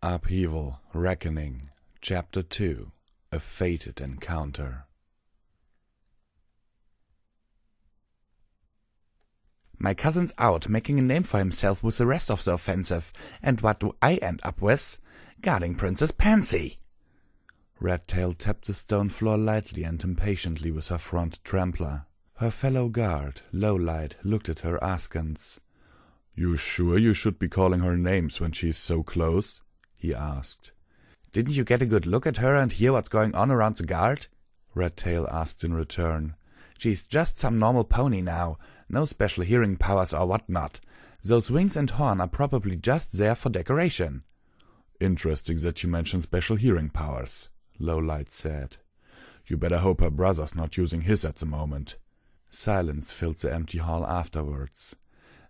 Upheaval, Reckoning, Chapter 2, A Fated Encounter. My cousin's out making a name for himself with the rest of the offensive, and what do I end up with? Guarding Princess Pansy. Redtail tapped the stone floor lightly and impatiently with her front trampler. Her fellow guard, Lowlight, looked at her askance. "You sure you should be calling her names when she is so close?" he asked. Didn't you get a good look at her and hear what's going on around the guard? Redtail asked in return. She's just some normal pony now, no special hearing powers or whatnot. Those wings and horn are probably just there for decoration. Interesting that you mention special hearing powers, Lowlight said. You better hope her brother's not using his at the moment. Silence filled the empty hall afterwards.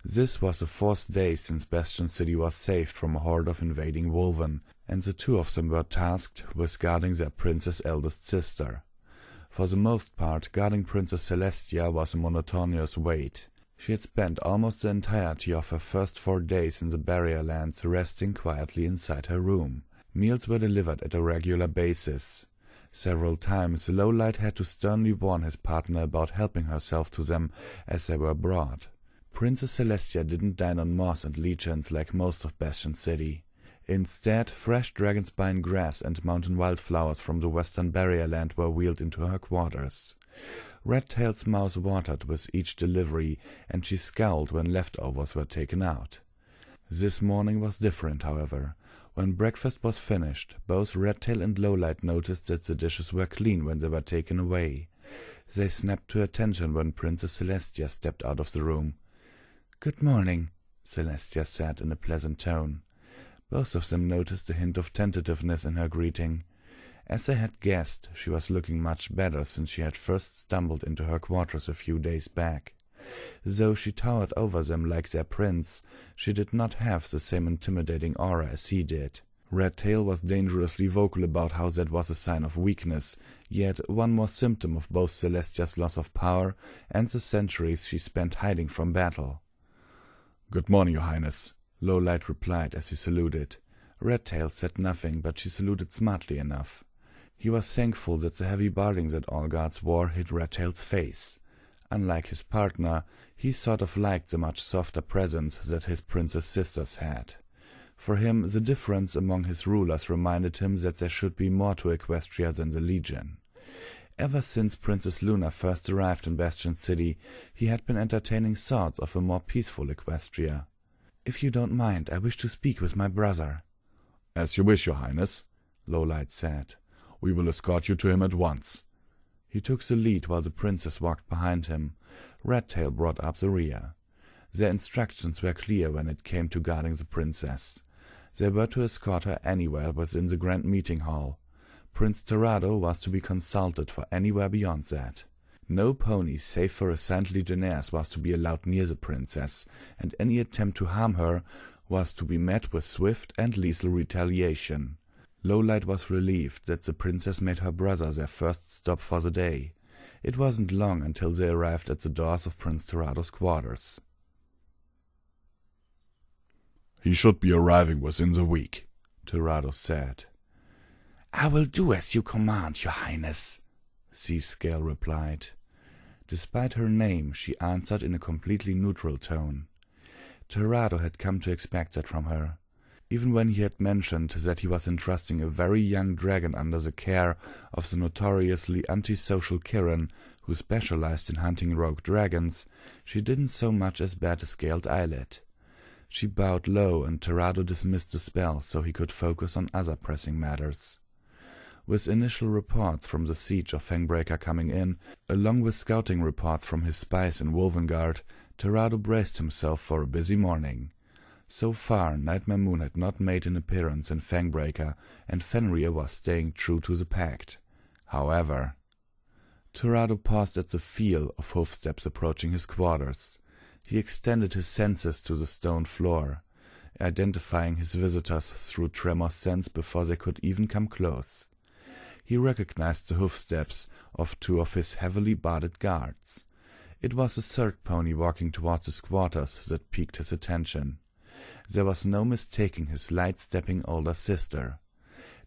This was the 4th day since Bastion City was saved from a horde of invading Wolven, and the two of them were tasked with guarding their prince's eldest sister. For the most part, guarding Princess Celestia was a monotonous wait. She had spent almost the entirety of her first 4 days in the barrier lands resting quietly inside her room. Meals were delivered at a regular basis. Several times, Lowlight had to sternly warn his partner about helping herself to them as they were brought. Princess Celestia didn't dine on moss and lichens like most of Bastion City. Instead, fresh dragonspine grass and mountain wildflowers from the western barrier land were wheeled into her quarters. Redtail's mouth watered with each delivery, and she scowled when leftovers were taken out. This morning was different, however. When breakfast was finished, both Redtail and Lowlight noticed that the dishes were clean when they were taken away. They snapped to attention when Princess Celestia stepped out of the room. "Good morning," Celestia said in a pleasant tone. Both of them noticed a hint of tentativeness in her greeting. As they had guessed, she was looking much better since she had first stumbled into her quarters a few days back. Though she towered over them like their prince, she did not have the same intimidating aura as he did. Redtail was dangerously vocal about how that was a sign of weakness, yet one more symptom of both Celestia's loss of power and the centuries she spent hiding from battle. "Good morning, Your Highness," Lowlight replied as he saluted. Redtail said nothing, but she saluted smartly enough. He was thankful that the heavy barding that all guards wore hid Redtail's face. Unlike his partner, he sort of liked the much softer presence that his princess sisters had. For him, the difference among his rulers reminded him that there should be more to Equestria than the Legion. Ever since Princess Luna first arrived in Bastion City, he had been entertaining thoughts of a more peaceful Equestria. "If you don't mind, I wish to speak with my brother." "As you wish, Your Highness," Lowlight said. "We will escort you to him at once." He took the lead while the princess walked behind him. Redtail brought up the rear. Their instructions were clear when it came to guarding the princess. They were to escort her anywhere within the grand meeting hall. Prince Terrado was to be consulted for anywhere beyond that. No pony save for a Saint Legionnaires was to be allowed near the princess, and any attempt to harm her was to be met with swift and lethal retaliation. Lowlight was relieved that the princess made her brother their first stop for the day. It wasn't long until they arrived at the doors of Prince Terrado's quarters. "He should be arriving within the week," Terrado said. "I will do as you command, Your Highness," Seascale replied. Despite her name, she answered in a completely neutral tone. Terrado had come to expect that from her. Even when he had mentioned that he was entrusting a very young dragon under the care of the notoriously antisocial Kirin, who specialized in hunting rogue dragons, she didn't so much as bat a scaled eyelid. She bowed low, and Terrado dismissed the spell so he could focus on other pressing matters. With initial reports from the siege of Fangbreaker coming in, along with scouting reports from his spies in Wolvengard, Terrado braced himself for a busy morning. So far, Nightmare Moon had not made an appearance in Fangbreaker, and Fenrir was staying true to the pact. However, Terrado paused at the feel of hoofsteps approaching his quarters. He extended his senses to the stone floor, identifying his visitors through tremor sense before they could even come close. He recognized the hoofsteps of 2 of his heavily barded guards. It was a third pony walking towards his quarters that piqued his attention. There was no mistaking his light-stepping older sister.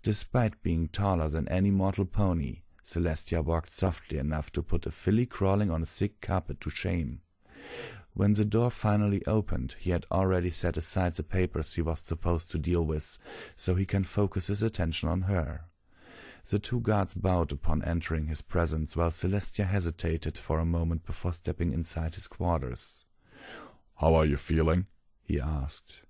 Despite being taller than any mortal pony, Celestia walked softly enough to put a filly crawling on a thick carpet to shame. When the door finally opened, he had already set aside the papers he was supposed to deal with, so he can focus his attention on her. The two guards bowed upon entering his presence, while Celestia hesitated for a moment before stepping inside his quarters. "How are you feeling?" he asked.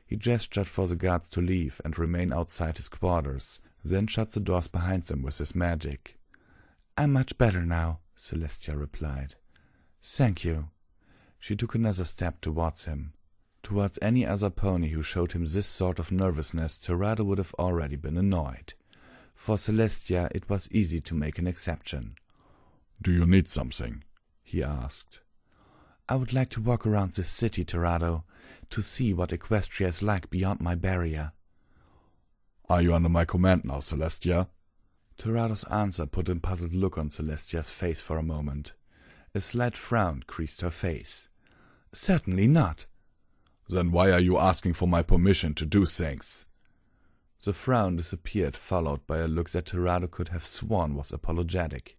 He gestured for the guards to leave and remain outside his quarters, then shut the doors behind them with his magic. "I'm much better now," Celestia replied. "Thank you." She took another step towards him. Towards any other pony who showed him this sort of nervousness, Terrado would have already been annoyed. For Celestia, it was easy to make an exception. "Do you need something?" he asked. "I would like to walk around this city, Terrado, to see what Equestria is like beyond my barrier." "Are you under my command now, Celestia?" Terrado's answer put a puzzled look on Celestia's face for a moment. A slight frown creased her face. "Certainly not." "Then why are you asking for my permission to do things?" The frown disappeared, followed by a look that Terrado could have sworn was apologetic.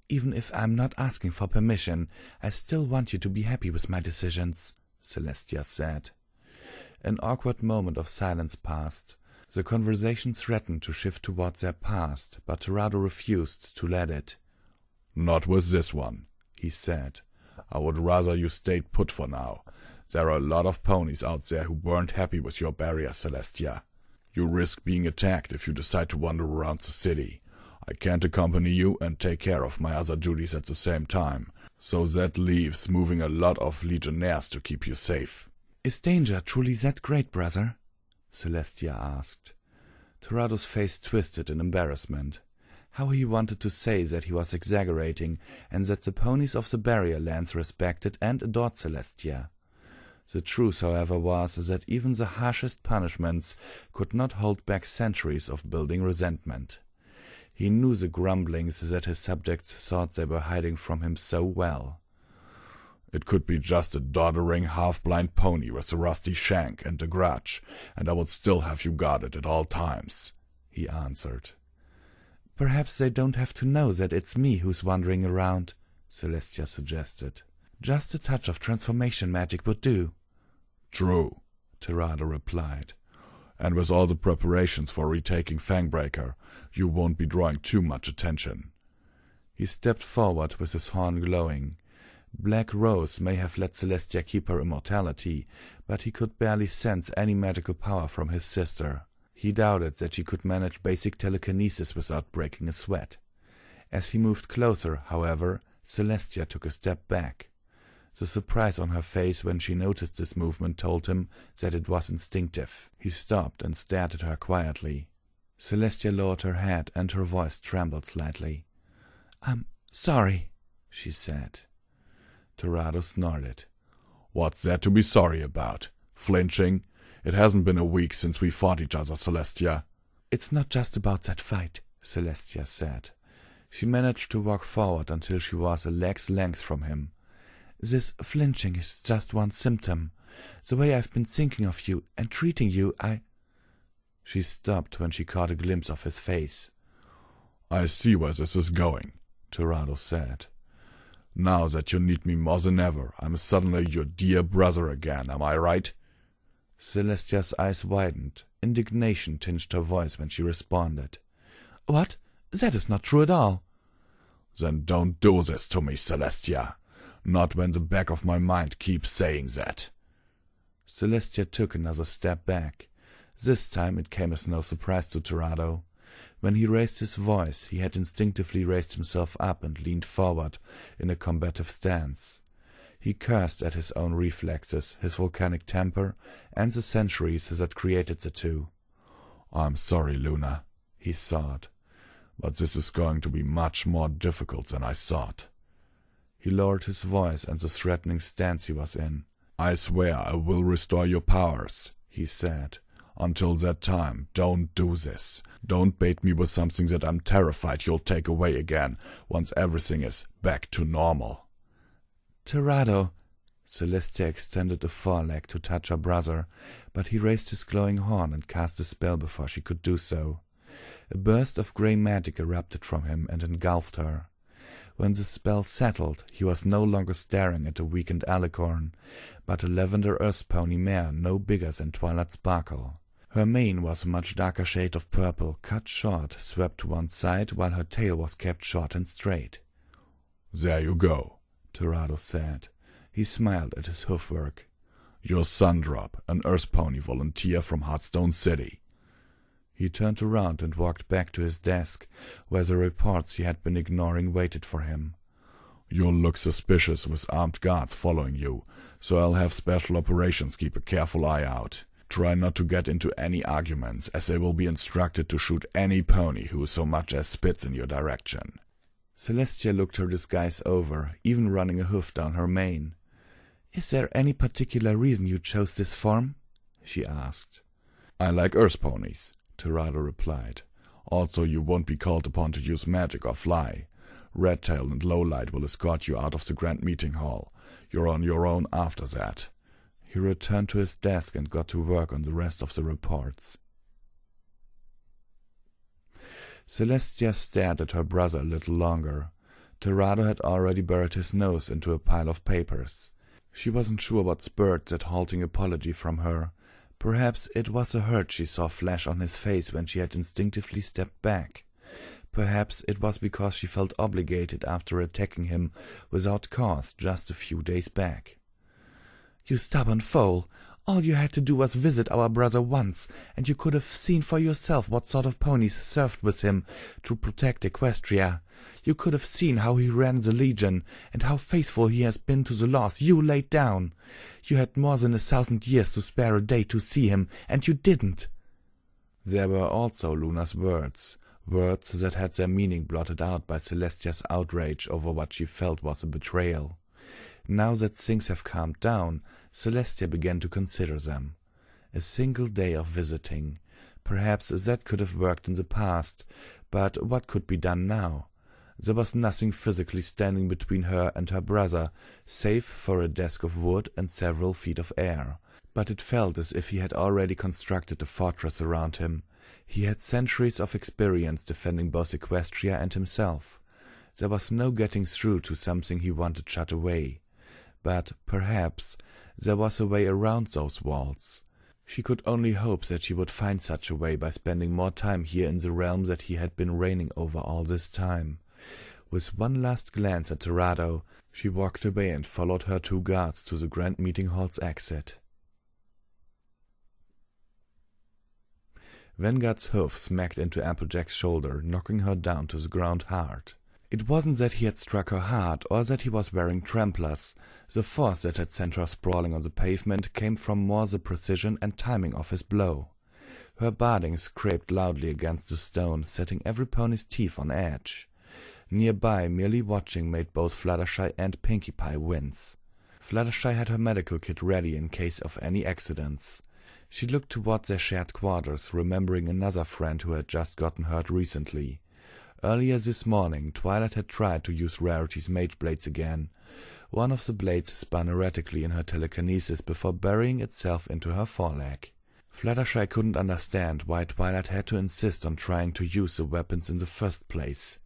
"Even if I'm not asking for permission, I still want you to be happy with my decisions," Celestia said. An awkward moment of silence passed. The conversation threatened to shift towards their past, but Terrado refused to let it. "Not with this one," he said. "I would rather you stayed put for now. There are a lot of ponies out there who weren't happy with your barrier, Celestia. You risk being attacked if you decide to wander around the city. I can't accompany you and take care of my other duties at the same time, so that leaves moving a lot of legionnaires to keep you safe." "Is danger truly that great, brother?" Celestia asked. Terrado's face twisted in embarrassment. How he wanted to say that he was exaggerating, and that the ponies of the barrier lands respected and adored Celestia. The truth, however, was that even the harshest punishments could not hold back centuries of building resentment. He knew the grumblings that his subjects thought they were hiding from him so well. "It could be just a doddering, half-blind pony with a rusty shank and a grudge, and I would still have you guarded at all times," he answered. "Perhaps they don't have to know that it's me who's wandering around," Celestia suggested. "Just a touch of transformation magic would do." "True," Terrado replied. "And with all the preparations for retaking Fangbreaker, you won't be drawing too much attention." He stepped forward with his horn glowing. Black Rose may have let Celestia keep her immortality, but he could barely sense any magical power from his sister. He doubted that she could manage basic telekinesis without breaking a sweat. As he moved closer, however, Celestia took a step back. The surprise on her face when she noticed this movement told him that it was instinctive. He stopped and stared at her quietly. Celestia lowered her head and her voice trembled slightly. "I'm sorry," she said. Terrado snorted. "What's there to be sorry about? Flinching? It hasn't been a week since we fought each other, Celestia." "It's not just about that fight," Celestia said. She managed to walk forward until she was a leg's length from him. "This flinching is just one symptom. The way I've been thinking of you and treating you, She stopped when she caught a glimpse of his face. "I see where this is going," Terrado said. "Now that you need me more than ever, I'm suddenly your dear brother again, am I right?" Celestia's eyes widened. Indignation tinged her voice when she responded. "What? That is not true at all." "Then don't do this to me, Celestia. Not when the back of my mind keeps saying that." Celestia took another step back. This time it came as no surprise to Terrado. When he raised his voice, he had instinctively raised himself up and leaned forward in a combative stance. He cursed at his own reflexes, his volcanic temper, and the centuries that had created the two. "I'm sorry, Luna," he sobbed, "but this is going to be much more difficult than I thought." He lowered his voice and the threatening stance he was in. "I swear I will restore your powers," he said. "Until that time, don't do this. Don't bait me with something that I'm terrified you'll take away again once everything is back to normal." "Terrado," Celestia extended a foreleg to touch her brother, but he raised his glowing horn and cast a spell before she could do so. A burst of grey magic erupted from him and engulfed her. When the spell settled, he was no longer staring at a weakened alicorn, but a lavender earth pony mare no bigger than Twilight Sparkle. Her mane was a much darker shade of purple, cut short, swept to one side, while her tail was kept short and straight. "There you go," Terrado said. He smiled at his hoofwork. "You're Sundrop, an earth pony volunteer from Heartstone City." He turned around and walked back to his desk, where the reports he had been ignoring waited for him. "You'll look suspicious with armed guards following you, so I'll have Special Operations keep a careful eye out. Try not to get into any arguments, as they will be instructed to shoot any pony who so much as spits in your direction." Celestia looked her disguise over, even running a hoof down her mane. "Is there any particular reason you chose this form?" she asked. "I like earth ponies," Terrado replied. "Also, you won't be called upon to use magic or fly. Redtail and Lowlight will escort you out of the Grand Meeting Hall. You're on your own after that." He returned to his desk and got to work on the rest of the reports. Celestia stared at her brother a little longer. Terrado had already buried his nose into a pile of papers. She wasn't sure what spurred that halting apology from her. Perhaps it was a hurt she saw flash on his face when she had instinctively stepped back. Perhaps it was because she felt obligated after attacking him without cause just a few days back. "You stubborn fool! All you had to do was visit our brother once, and you could have seen for yourself what sort of ponies served with him to protect Equestria. You could have seen how he ran the Legion, and how faithful he has been to the laws you laid down. You had more than 1,000 years to spare a day to see him, and you didn't." There were also Luna's words that had their meaning blotted out by Celestia's outrage over what she felt was a betrayal. Now that things have calmed down, Celestia began to consider them. A single day of visiting. Perhaps that could have worked in the past, but what could be done now? There was nothing physically standing between her and her brother, save for a desk of wood and several feet of air. But it felt as if he had already constructed a fortress around him. He had centuries of experience defending both Equestria and himself. There was no getting through to something he wanted shut away. But perhaps there was a way around those walls. She could only hope that she would find such a way by spending more time here in the realm that he had been reigning over all this time. With one last glance at Terrado, she walked away and followed her 2 guards to the Grand Meeting Hall's exit. Vanguard's hoof smacked into Applejack's shoulder, knocking her down to the ground hard. It wasn't that he had struck her hard, or that he was wearing tramplers. The force that had sent her sprawling on the pavement came from more the precision and timing of his blow. Her barding scraped loudly against the stone, setting every pony's teeth on edge. Nearby, merely watching made both Fluttershy and Pinkie Pie wince. Fluttershy had her medical kit ready in case of any accidents. She looked toward their shared quarters, remembering another friend who had just gotten hurt recently. Earlier this morning, Twilight had tried to use Rarity's mage blades again. One of the blades spun erratically in her telekinesis before burying itself into her foreleg. Fluttershy couldn't understand why Twilight had to insist on trying to use the weapons in the first place.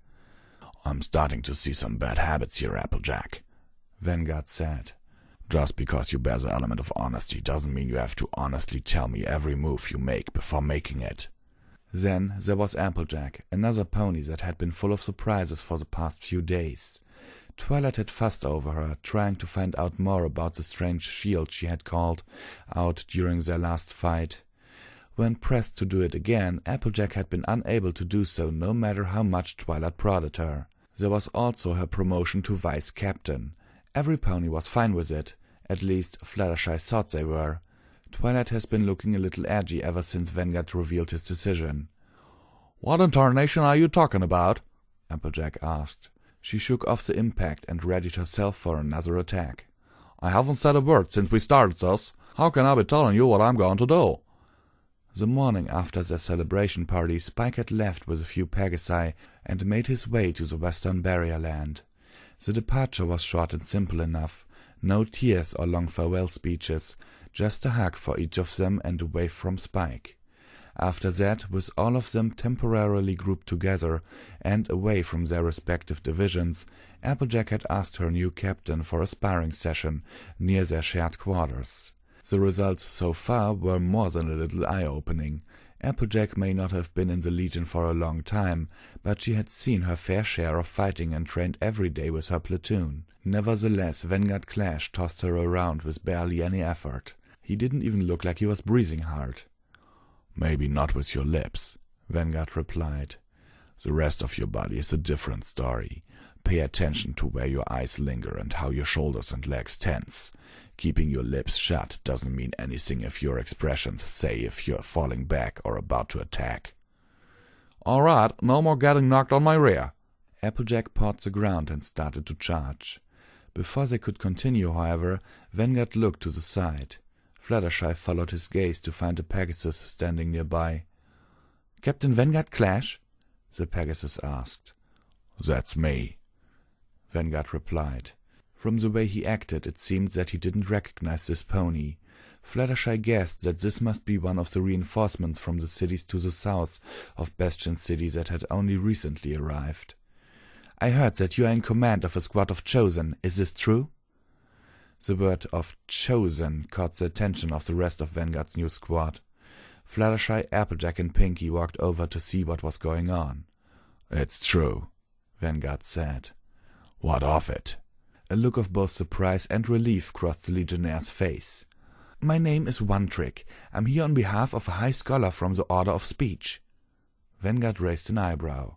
"I'm starting to see some bad habits here, Applejack," Vanguard said. "Just because you bear the element of honesty doesn't mean you have to honestly tell me every move you make before making it." Then there was Applejack, another pony that had been full of surprises for the past few days. Twilight had fussed over her, trying to find out more about the strange shield she had called out during their last fight. When pressed to do it again, Applejack had been unable to do so no matter how much Twilight prodded her. There was also her promotion to vice captain. Every pony was fine with it, at least Fluttershy thought they were. Twilight has been looking a little edgy ever since Vanguard revealed his decision. "What in tarnation are you talking about?" Applejack asked. She shook off the impact and readied herself for another attack. "I haven't said a word since we started this. How can I be telling you what I'm going to do?" The morning after their celebration party, Spike had left with a few Pegasi and made his way to the western barrier land. The departure was short and simple enough. No tears or long farewell speeches, just a hug for each of them and away from Spike. After that, with all of them temporarily grouped together and away from their respective divisions, Applejack had asked her new captain for a sparring session near their shared quarters. The results so far were more than a little eye-opening. Applejack may not have been in the Legion for a long time, but she had seen her fair share of fighting and trained every day with her platoon. Nevertheless, Vanguard Clash tossed her around with barely any effort. He didn't even look like he was breathing hard. "Maybe not with your lips," Vanguard replied. "The rest of your body is a different story. Pay attention to where your eyes linger and how your shoulders and legs tense. Keeping your lips shut doesn't mean anything if your expressions say if you're falling back or about to attack." "All right, no more getting knocked on my rear." Applejack pawed the ground and started to charge. Before they could continue, however, Vanguard looked to the side. Fluttershy followed his gaze to find a Pegasus standing nearby. "Captain Vanguard Clash?" the Pegasus asked. "That's me," Vanguard replied. From the way he acted, it seemed that he didn't recognize this pony. Fluttershy guessed that this must be one of the reinforcements from the cities to the south of Bastion City that had only recently arrived. "I heard that you are in command of a squad of Chosen. Is this true?" The word of "chosen" caught the attention of the rest of Vanguard's new squad. Fluttershy, Applejack, and Pinky walked over to see what was going on. "It's true," Vanguard said. "What of it?" A look of both surprise and relief crossed the Legionnaire's face. "My name is One Trick. I'm here on behalf of a high scholar from the Order of Speech." Vanguard raised an eyebrow.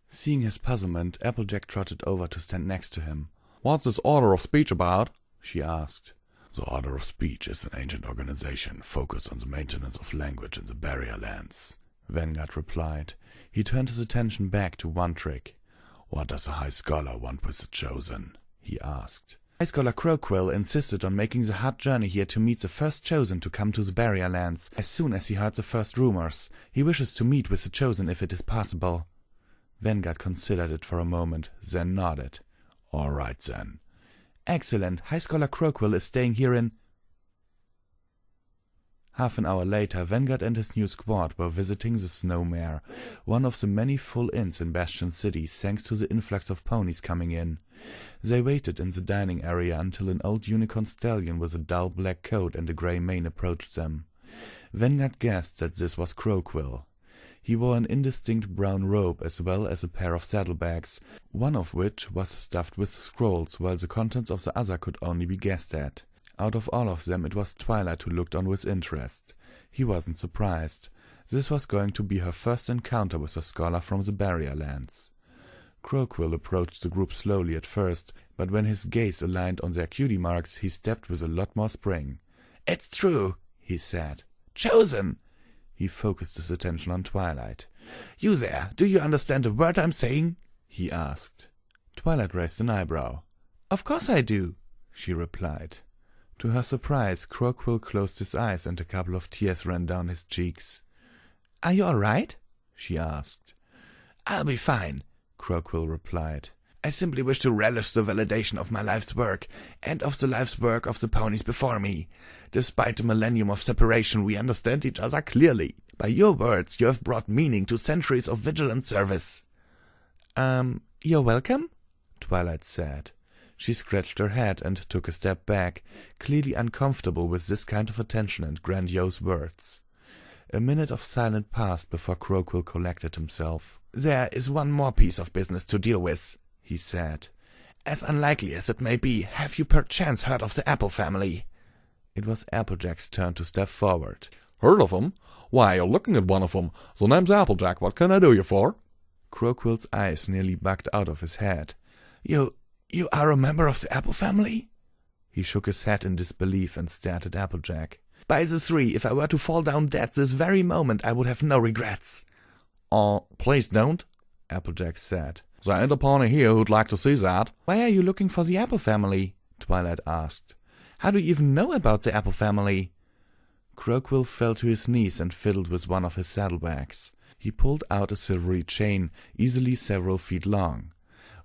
Seeing his puzzlement, Applejack trotted over to stand next to him. "What's this Order of Speech about?" she asked. "The Order of Speech is an ancient organization focused on the maintenance of language in the Barrier Lands," Vanguard replied. He turned his attention back to One Trick. "What does a high scholar want with the Chosen?" he asked. High Scholar Crowquill insisted on making the hard journey here to meet the first Chosen to come to the Barrier Lands as soon as he heard the first rumors. He wishes to meet with the Chosen if it is possible. Vanguard considered it for a moment, then nodded. "All right, then." "Excellent. High Scholar Crowquill is staying here in—" Half an hour later, Vanguard and his new squad were visiting the Snowmare, one of the many full inns in Bastion City thanks to the influx of ponies coming in. They waited in the dining area until an old unicorn stallion with a dull black coat and a grey mane approached them. Vanguard guessed that this was Crowquill. He wore an indistinct brown robe as well as a pair of saddlebags, one of which was stuffed with scrolls, while the contents of the other could only be guessed at. Out of all of them, it was Twilight who looked on with interest. He wasn't surprised. This was going to be her first encounter with a scholar from the Barrier Lands. Crowquill approached the group slowly at first, but when his gaze aligned on their cutie marks, he stepped with a lot more spring. "It's true," he said. "Chosen!" He focused his attention on Twilight. "You there, do you understand a word I'm saying?" he asked. Twilight raised an eyebrow. "Of course I do," she replied. To her surprise, Crowquill closed his eyes and a couple of tears ran down his cheeks. "Are you all right?" she asked. "I'll be fine," Crowquill replied. "I simply wish to relish the validation of my life's work, and of the life's work of the ponies before me. Despite the millennium of separation, we understand each other clearly. By your words, you have brought meaning to centuries of vigilant service." You're welcome?" Twilight said. She scratched her head and took a step back, clearly uncomfortable with this kind of attention and grandiose words. A minute of silence passed before Crowquill collected himself. "There is one more piece of business to deal with," he said. "As unlikely as it may be, have you perchance heard of the Apple family?" It was Applejack's turn to step forward. "Heard of 'em? Why, you're looking at one of 'em. The name's Applejack. What can I do you for?" Crowquill's eyes nearly bugged out of his head. You are a member of the Apple family?" He shook his head in disbelief and stared at Applejack. "By the three, if I were to fall down dead this very moment, I would have no regrets." Please don't," Applejack said. "There ain't a pony here who'd like to see that." "Why are you looking for the Apple family?" Twilight asked. "How do you even know about the Apple family?" Crowquill fell to his knees and fiddled with one of his saddlebags. He pulled out a silvery chain, easily several feet long.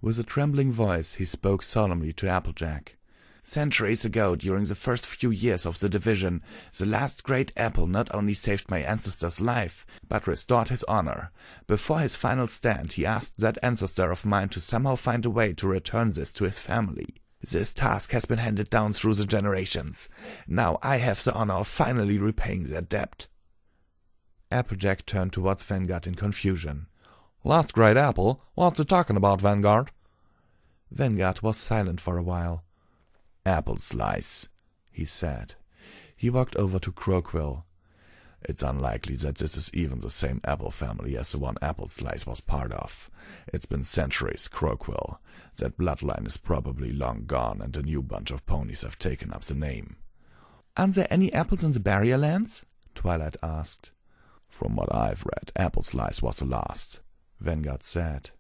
With a trembling voice, he spoke solemnly to Applejack. Centuries ago, during the first few years of the division, the last great apple not only saved my ancestor's life, but restored his honor. Before his final stand, he asked that ancestor of mine to somehow find a way to return this to his family. This task has been handed down through the generations. Now I have the honor of finally repaying that debt. Applejack turned towards Vanguard in confusion. Last great apple? What's it talking about, Vanguard? Vanguard was silent for a while. Apple slice, he said. He walked over to Crowquill. It's unlikely that this is even the same apple family as the one Apple Slice was part of. It's been centuries, Crowquill. That bloodline is probably long gone, and a new bunch of ponies have taken up the name. Aren't there any apples in the barrier lands? Twilight asked. From what I've read, Apple Slice was the last, Vanguard said.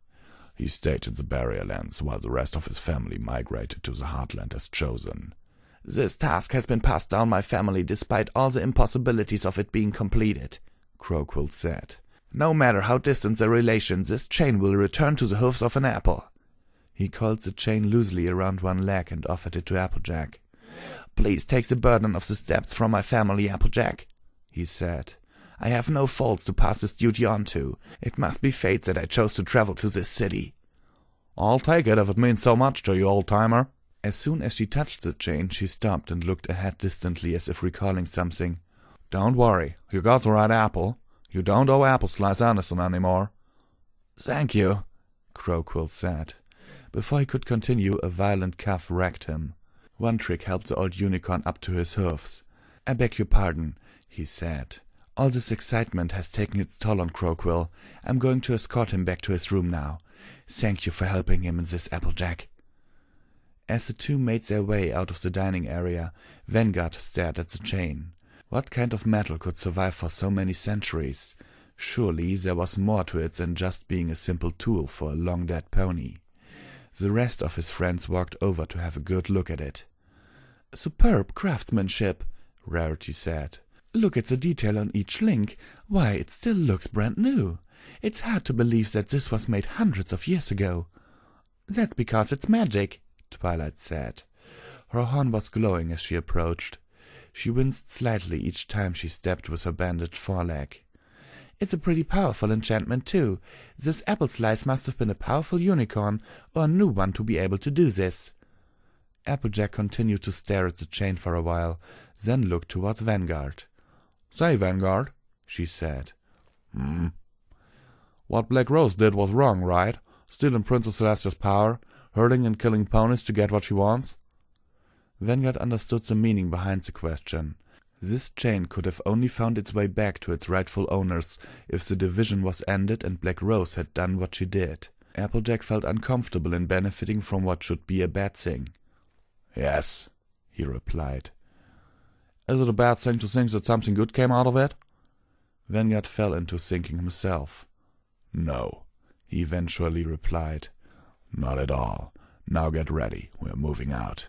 He stayed in the barrier lands while the rest of his family migrated to the heartland as chosen. This task has been passed down my family despite all the impossibilities of it being completed, Crowquill said. No matter how distant the relation, this chain will return to the hoofs of an apple. He coiled the chain loosely around one leg and offered it to Applejack. Please take the burden of the steps from my family, Applejack, he said. I have no faults to pass this duty on to. It must be fate that I chose to travel to this city. I'll take it if it means so much to you, old-timer. As soon as she touched the chain, she stopped and looked ahead distantly as if recalling something. Don't worry, you got the right apple. You don't owe Apple Slice anything anymore. Thank you, Crowquill said. Before he could continue, a violent cough wrecked him. One trick helped the old unicorn up to his hoofs. I beg your pardon, he said. All this excitement has taken its toll on Crowquill. I'm going to escort him back to his room now. Thank you for helping him in this, Applejack. As the two made their way out of the dining area, Vanguard stared at the chain. What kind of metal could survive for so many centuries? Surely there was more to it than just being a simple tool for a long-dead pony. The rest of his friends walked over to have a good look at it. Superb craftsmanship, Rarity said. Look at the detail on each link. Why, it still looks brand new. It's hard to believe that this was made hundreds of years ago. That's because it's magic, Twilight said. Her horn was glowing as she approached. She winced slightly each time she stepped with her bandaged foreleg. It's a pretty powerful enchantment, too. This Apple Slice must have been a powerful unicorn or a new one to be able to do this. Applejack continued to stare at the chain for a while, then looked towards Vanguard. Say, Vanguard, she said. What Black Rose did was wrong, right? Stealing Princess Celestia's power, hurting and killing ponies to get what she wants? Vanguard understood the meaning behind the question. This chain could have only found its way back to its rightful owners if the division was ended and Black Rose had done what she did. Applejack felt uncomfortable in benefiting from what should be a bad thing. Yes, he replied. Is it a bad thing to think that something good came out of it? Vanguard fell into thinking himself. No, he eventually replied. Not at all. Now get ready. We're moving out.